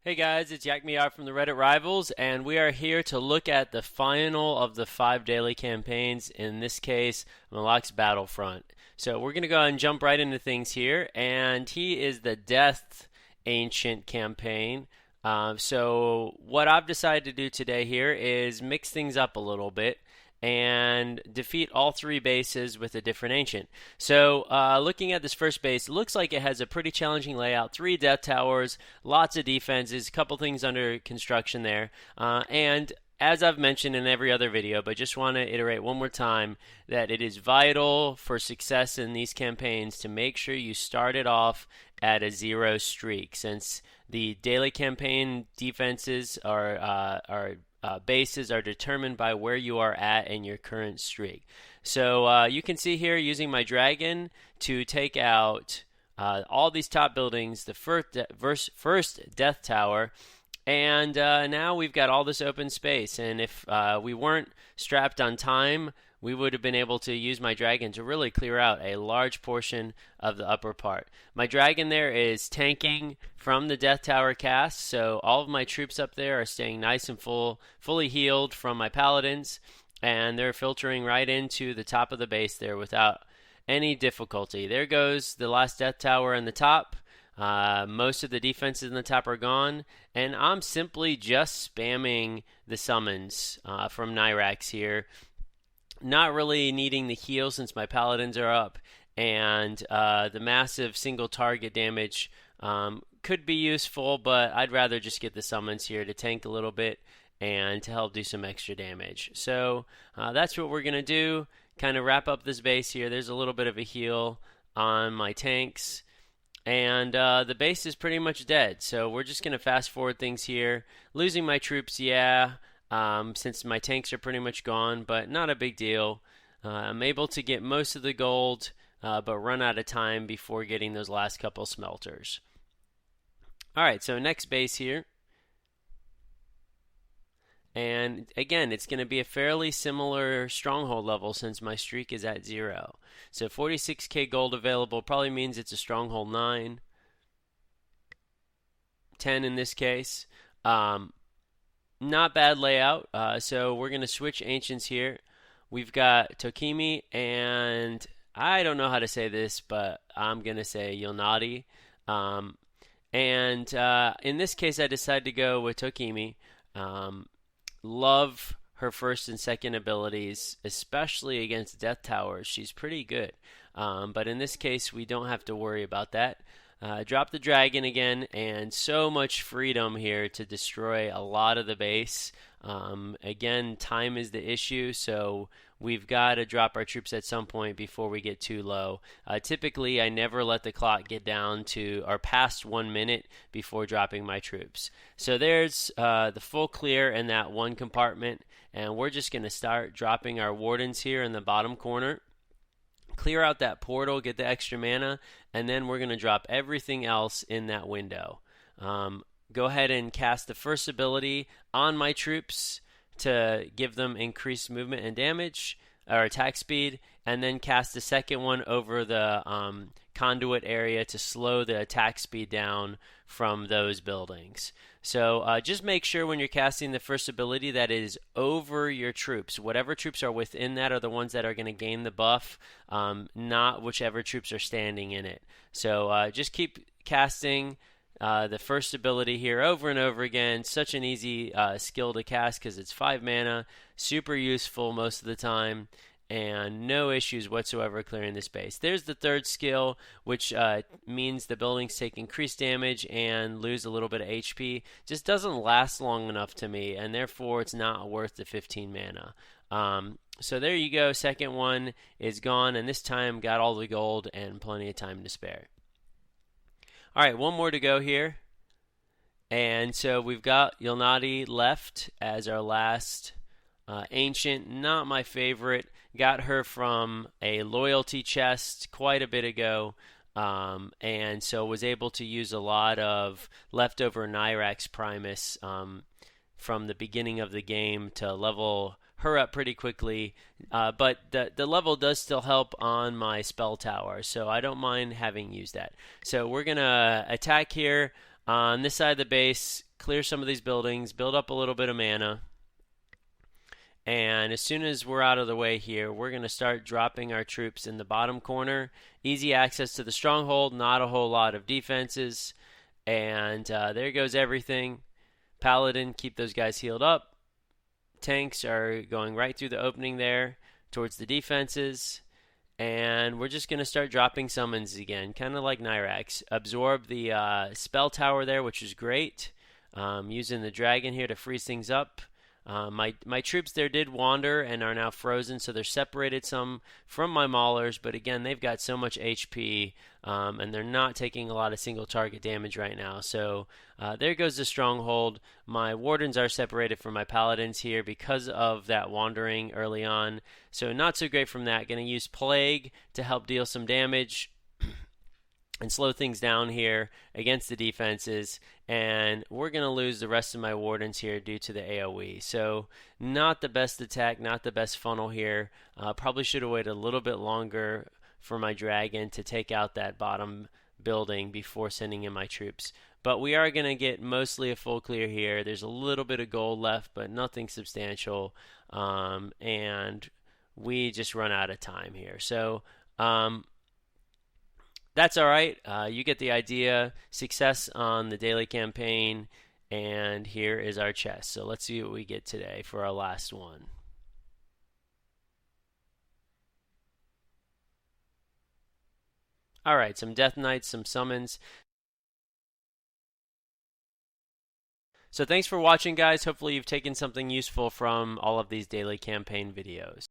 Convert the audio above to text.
Hey guys, it's Yak Miar from the Reddit Rivals, and we are here to look at the final of the 5 daily campaigns, in this case, Moloch's Battlefront. So we're going to go ahead and jump right into things here, and he is the Death Ancient campaign. So what I've decided to do today here is mix things up a little bit and defeat all three bases with a different ancient. So, looking at this first base, it looks like it has a pretty challenging layout. 3 death towers, lots of defenses, a couple things under construction there, and as I've mentioned in every other video, but just want to iterate one more time that it is vital for success in these campaigns to make sure you start it off at a 0 streak, since the daily campaign defenses are bases are determined by where you are at in your current streak. So you can see here using my dragon to take out all these top buildings, the first death tower, and now we've got all this open space. And if we weren't strapped on time, we would have been able to use my dragon to really clear out a large portion of the upper part. My dragon there is tanking from the Death Tower cast, so all of my troops up there are staying nice and fully healed from my paladins, and they're filtering right into the top of the base there without any difficulty. There goes the last Death Tower in the top. Most of the defenses in the top are gone, and I'm simply just spamming the summons from Nyrax here, not really needing the heal since my paladins are up, and the massive single target damage could be useful, but I'd rather just get the summons here to tank a little bit and to help do some extra damage. So that's what we're going to do, kind of wrap up this base here. There's a little bit of a heal on my tanks, and the base is pretty much dead. So we're just going to fast forward things here. Losing my troops, yeah, since my tanks are pretty much gone, but not a big deal. I'm able to get most of the gold, but run out of time before getting those last couple smelters. Alright, so next base here. And again, it's going to be a fairly similar stronghold level since my streak is at 0. So 46k gold available probably means it's a stronghold 9. 10 in this case. Not bad layout. So we're going to switch ancients here. We've got Tokimi, and I don't know how to say this, but I'm going to say Yilnati. And in this case, I decided to go with Tokimi. Love her first and second abilities, especially against Death Towers. She's pretty good. But in this case, we don't have to worry about that. Drop the dragon again, and so much freedom here to destroy a lot of the base. Again, time is the issue, so we've got to drop our troops at some point before we get too low. Typically, I never let the clock get down to or past 1 minute before dropping my troops. So there's the full clear in that one compartment, and we're just going to start dropping our wardens here in the bottom corner. Clear out that portal, get the extra mana, and then we're going to drop everything else in that window. Go ahead and cast the first ability on my troops to give them increased movement and damage, or attack speed, and then cast the second one over the conduit area to slow the attack speed down from those buildings. So just make sure when you're casting the first ability that it is over your troops. Whatever troops are within that are the ones that are going to gain the buff, not whichever troops are standing in it. So just keep casting the first ability here over and over again. Such an easy skill to cast because it's 5 mana, super useful most of the time, and no issues whatsoever clearing the space. There's the third skill, which means the buildings take increased damage and lose a little bit of HP. Just doesn't last long enough to me, and therefore it's not worth the 15 mana. So there you go. Second one is gone, and this time got all the gold and plenty of time to spare. Alright, one more to go here. And so we've got Yilnati left as our last ancient. Not my favorite. Got her from a loyalty chest quite a bit ago. And so was able to use a lot of leftover Nyrax Primus from the beginning of the game to level her up pretty quickly, but the level does still help on my spell tower, so I don't mind having used that. So we're going to attack here. On this side of the base, clear some of these buildings, build up a little bit of mana. And as soon as we're out of the way here, we're going to start dropping our troops in the bottom corner. Easy access to the stronghold, not a whole lot of defenses. And there goes everything. Paladin, keep those guys healed up. Tanks are going right through the opening there towards the defenses. And we're just going to start dropping summons again, kind of like Nyrax. Absorb the spell tower there, which is great. Using the dragon here to freeze things up. My troops there did wander and are now frozen, so they're separated some from my maulers, but again, they've got so much HP, and they're not taking a lot of single target damage right now. So there goes the stronghold. My wardens are separated from my paladins here because of that wandering early on, so not so great from that. Going to use Plague to help deal some damage and slow things down here against the defenses, and we're going to lose the rest of my wardens here due to the AoE. So not the best attack, not the best funnel here. Probably should have waited a little bit longer for my dragon to take out that bottom building before sending in my troops. But we are going to get mostly a full clear here. There's a little bit of gold left, but nothing substantial, and we just run out of time here. So that's all right. You get the idea. Success on the daily campaign, and here is our chest. So let's see what we get today for our last one. All right, some Death Knights, some summons. So thanks for watching, guys. Hopefully you've taken something useful from all of these daily campaign videos.